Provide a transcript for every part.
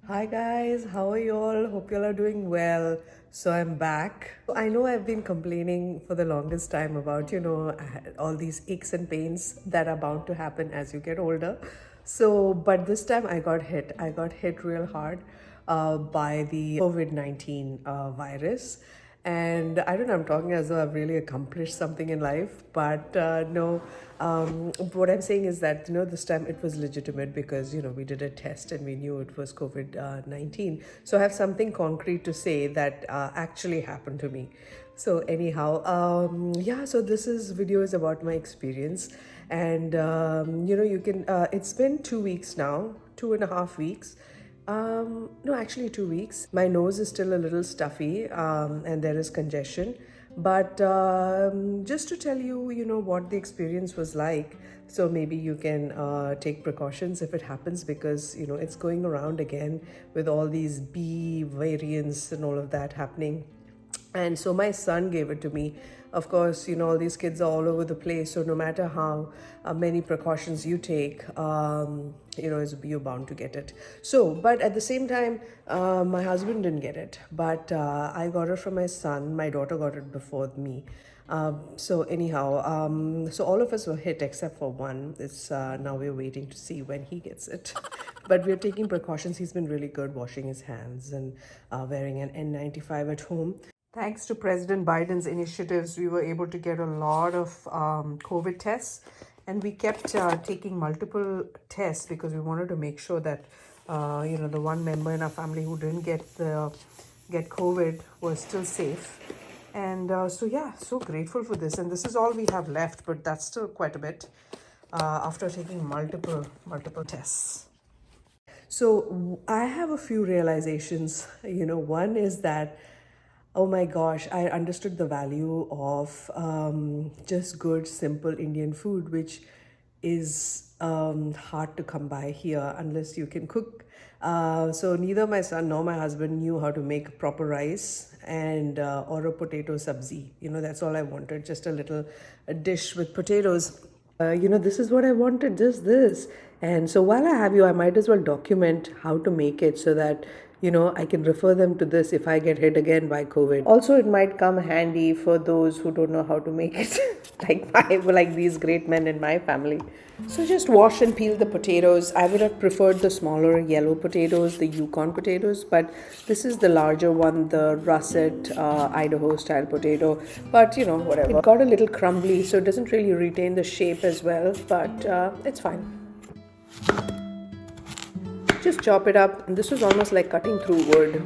Hi guys, how are you all? Hope you all are doing well. So I'm back. I know I've been complaining for the longest time about, all these aches and pains that are bound to happen as you get older. But this time I got hit. I got hit real hard by the COVID-19 virus. And I don't know, I'm talking as though I've really accomplished something in life, but no. What I'm saying is that, this time it was legitimate because, we did a test and we knew it was COVID 19. So I have something concrete to say that actually happened to me. So, anyhow, yeah, so this video is about my experience. And, you can, it's been 2 weeks now, 2.5 weeks. No, actually 2 weeks. My nose is still a little stuffy, and there is congestion. But just to tell you, what the experience was like, so maybe you can take precautions if it happens because, it's going around again with all these B variants and all of that happening. And so my son gave it to me. Of course, all these kids are all over the place. So no matter how many precautions you take, you're bound to get it. So, but at the same time, my husband didn't get it. But I got it from my son. My daughter got it before me. So anyhow, so all of us were hit except for one. It's now we're waiting to see when he gets it. But we're taking precautions. He's been really good washing his hands and wearing an N95 at home. Thanks to President Biden's initiatives, we were able to get a lot of COVID tests, and we kept taking multiple tests because we wanted to make sure that the one member in our family who didn't get COVID was still safe. And so yeah, so grateful for this. And this is all we have left, but that's still quite a bit after taking multiple tests. So I have a few realizations. One is that, oh my gosh, I understood the value of just good, simple Indian food, which is hard to come by here unless you can cook. So neither my son nor my husband knew how to make proper rice and or a potato sabzi. That's all I wanted, just a dish with potatoes. This is what I wanted, just this. And so while I have you, I might as well document how to make it so that, I can refer them to this if I get hit again by COVID. Also, it might come handy for those who don't know how to make it, like these great men in my family. So just wash and peel the potatoes. I would have preferred the smaller yellow potatoes, the Yukon potatoes, but this is the larger one, the russet Idaho style potato. But whatever. It got a little crumbly, so it doesn't really retain the shape as well, but it's fine. Just chop it up. This was almost like cutting through wood.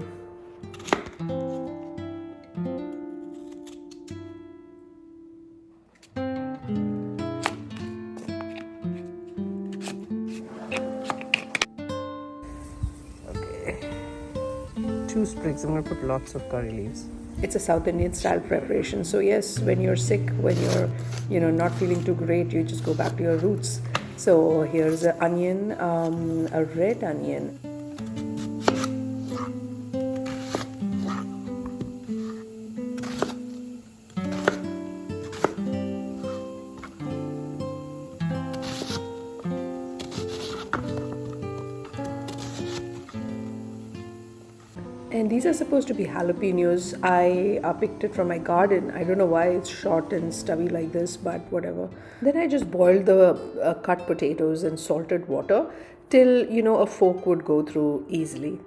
Okay. 2 sprigs. I'm going to put lots of curry leaves. It's a South Indian style preparation. So yes, when you're sick, when you're not feeling too great, you just go back to your roots. So here's an onion, a red onion. And these are supposed to be jalapenos. I picked it from my garden. I don't know why it's short and stubby like this, but whatever. Then I just boiled the cut potatoes in salted water till, a fork would go through easily.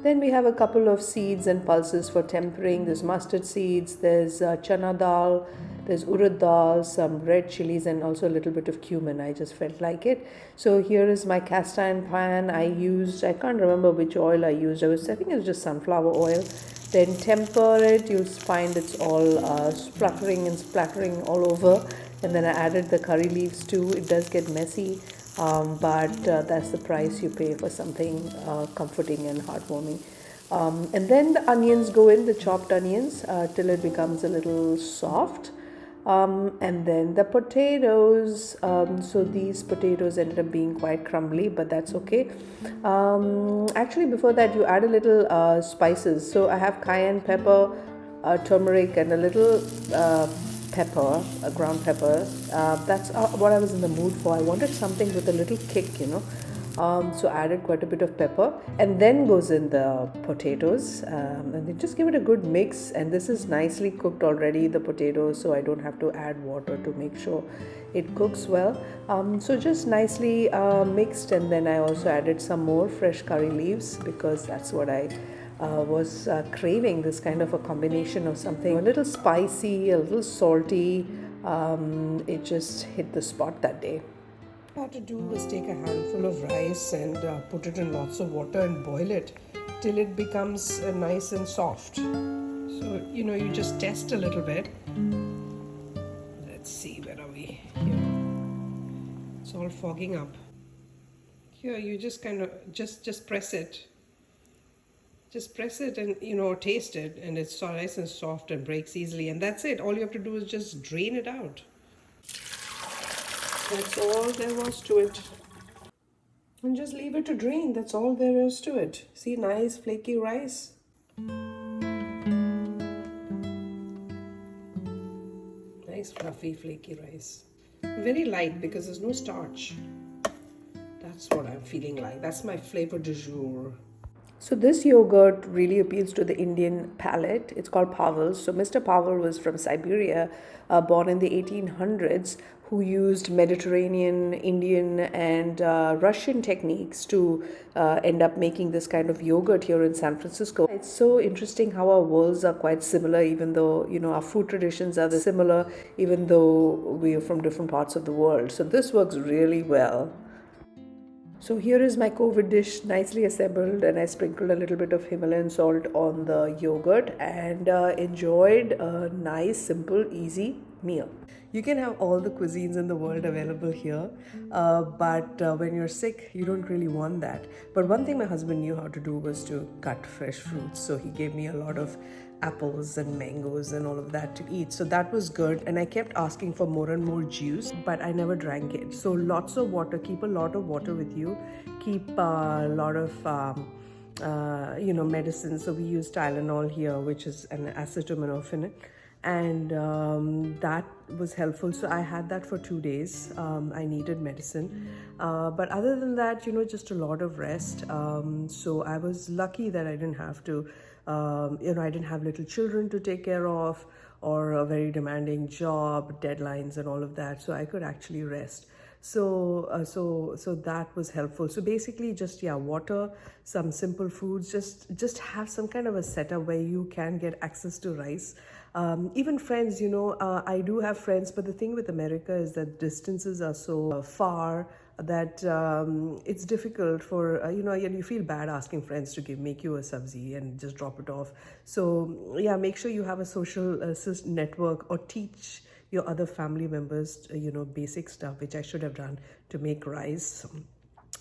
Then we have a couple of seeds and pulses for tempering. There's mustard seeds, there's chana dal, there's urad dal, some red chilies, and also a little bit of cumin. I just felt like it. So here is my cast iron pan. I can't remember which oil I used. I think it was just sunflower oil. Then temper it. You'll find it's all spluttering and splattering all over. And then I added the curry leaves too. It does get messy. But that's the price you pay for something comforting and heartwarming. And then the onions go in, the chopped onions, till it becomes a little soft. And then the potatoes. So these potatoes ended up being quite crumbly, but that's okay. Actually, before that, you add a little spices. So I have cayenne pepper, turmeric, and a little pepper, a ground pepper. That's what I was in the mood for. I wanted something with a little kick, So I added quite a bit of pepper, and then goes in the potatoes, and then just give it a good mix. And this is nicely cooked already, the potatoes, so I don't have to add water to make sure it cooks well. So just nicely mixed, and then I also added some more fresh curry leaves because that's what I was craving, this kind of a combination of something a little spicy, a little salty. It just hit the spot that day. What I had to do was take a handful of rice and put it in lots of water and boil it till it becomes nice and soft. So, you just test a little bit. Let's see, where are we? Here. It's all fogging up. Here, you just kind of, just press it. Just press it and, taste it, and it's so nice and soft and breaks easily. And that's it. All you have to do is just drain it out. That's all there was to it. And just leave it to drain. That's all there is to it. See, nice flaky rice. Nice fluffy flaky rice. Very light because there's no starch. That's what I'm feeling like. That's my flavor du jour. So this yogurt really appeals to the Indian palate. It's called Pavel. So Mr. Pavel was from Siberia, born in the 1800s, who used Mediterranean, Indian, and Russian techniques to end up making this kind of yogurt here in San Francisco. It's so interesting how our worlds are quite similar, even though, our food traditions are similar, even though we are from different parts of the world. So this works really well. So here is my COVID dish, nicely assembled, and I sprinkled a little bit of Himalayan salt on the yogurt and enjoyed a nice, simple, easy meal. You can have all the cuisines in the world available here, but when you're sick, you don't really want that. But one thing my husband knew how to do was to cut fresh fruits. So he gave me a lot of apples and mangoes and all of that to eat. So that was good. And I kept asking for more and more juice, but I never drank it. So lots of water. Keep a lot of water with you. Keep a lot of medicine. So we use Tylenol here, which is an acetaminophen, and that was helpful. So I had that for 2 days. I needed medicine, but other than that, just a lot of rest. So I was lucky that I didn't have to I didn't have little children to take care of, or a very demanding job, deadlines and all of that. So I could actually rest. So that was helpful. So basically just, water, some simple foods, just have some kind of a setup where you can get access to rice. Even friends, I do have friends, but the thing with America is that distances are so far that it's difficult for, you feel bad asking friends to make you a sabzi and just drop it off. So make sure you have a social network, or teach your other family members, basic stuff, which I should have done, to make rice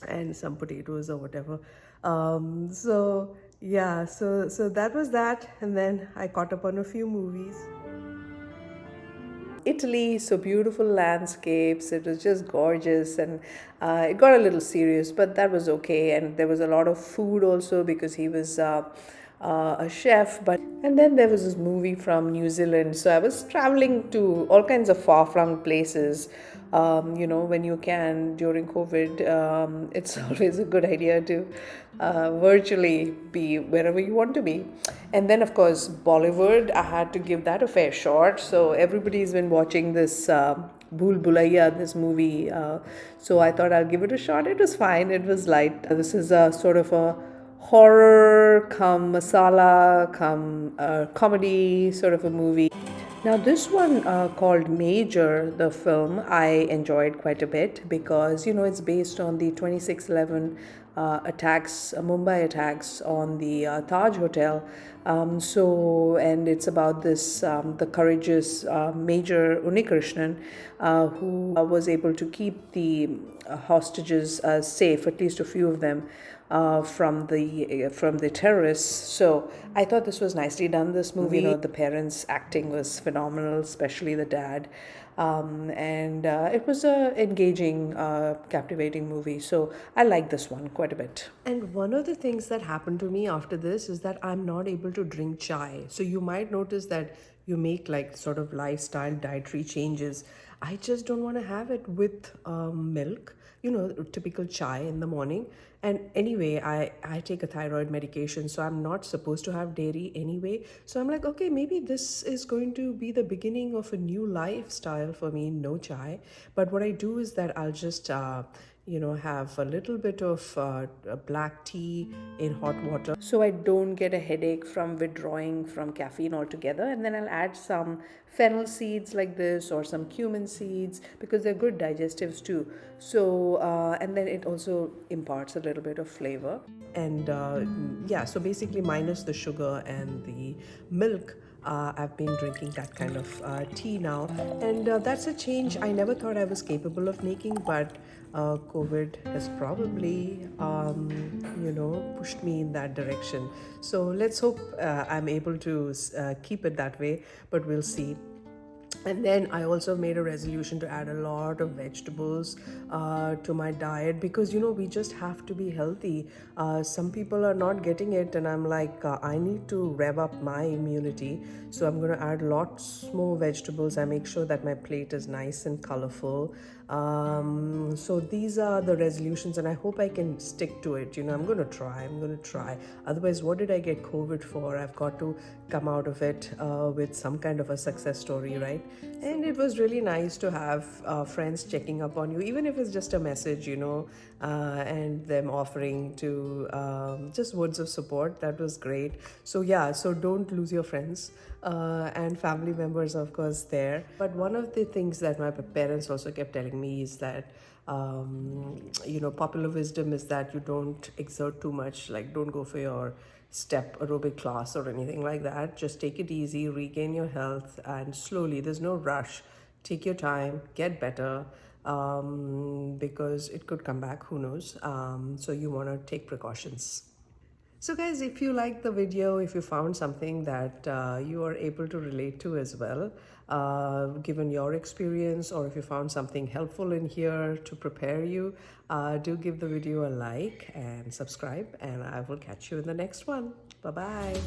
and some potatoes or whatever. So that was that. And then I caught up on a few movies. Italy, so beautiful landscapes. It was just gorgeous, and it got a little serious, but that was okay. And there was a lot of food also because he was a chef. And then there was this movie from New Zealand. So I was traveling to all kinds of far-flung places. When you can during COVID, it's always a good idea to virtually be wherever you want to be. And then, of course, Bollywood, I had to give that a fair shot. So everybody's been watching this Bhool Bhulaiya, this movie. So I thought I'll give it a shot. It was fine. It was light. This is a sort of a horror come masala come comedy sort of a movie. Now this one called Major, the film, I enjoyed quite a bit because it's based on the 26/11 attacks, Mumbai attacks on the Taj Hotel. And it's about this the courageous Major Unikrishnan, who was able to keep the hostages safe, at least a few of them, from the terrorists. So I thought this was nicely done, this movie. The parents' acting was phenomenal, especially the dad. and it was a engaging, captivating movie. So I like this one quite a bit. And one of the things that happened to me after this is that I'm not able to drink chai. So you might notice that you make like sort of lifestyle dietary changes. I just don't want to have it with milk, typical chai in the morning. And anyway, I take a thyroid medication, so I'm not supposed to have dairy anyway. So I'm like, okay, maybe this is going to be the beginning of a new lifestyle for me, no chai. But what I do is that I'll just have a little bit of black tea in hot water so I don't get a headache from withdrawing from caffeine altogether. And then I'll add some fennel seeds like this or some cumin seeds because they're good digestives too. So, and then it also imparts a little bit of flavor. And yeah, so basically, minus the sugar and the milk. I've been drinking that kind of tea now, and that's a change I never thought I was capable of making, but COVID has probably, pushed me in that direction. So let's hope I'm able to keep it that way, but we'll see. And then I also made a resolution to add a lot of vegetables to my diet because we just have to be healthy. Some people are not getting it, and I'm like, I need to rev up my immunity. So I'm going to add lots more vegetables. I make sure that my plate is nice and colorful. So these are the resolutions, and I hope I can stick to it. I'm going to try. Otherwise, what did I get COVID for? I've got to come out of it with some kind of a success story, right? And it was really nice to have friends checking up on you, even if it's just a message, and them offering to just words of support. That was great. So yeah, so don't lose your friends and family members, of course, there. But one of the things that my parents also kept telling me is that popular wisdom is that you don't exert too much, like don't go for your step aerobic class or anything like that. Just take it easy, regain your health, and slowly, there's no rush. Take your time, get better, because it could come back, who knows. So you want to take precautions. So guys, if you liked the video, if you found something that you are able to relate to as well, given your experience, or if you found something helpful in here to prepare you, do give the video a like and subscribe, and I will catch you in the next one. Bye-bye.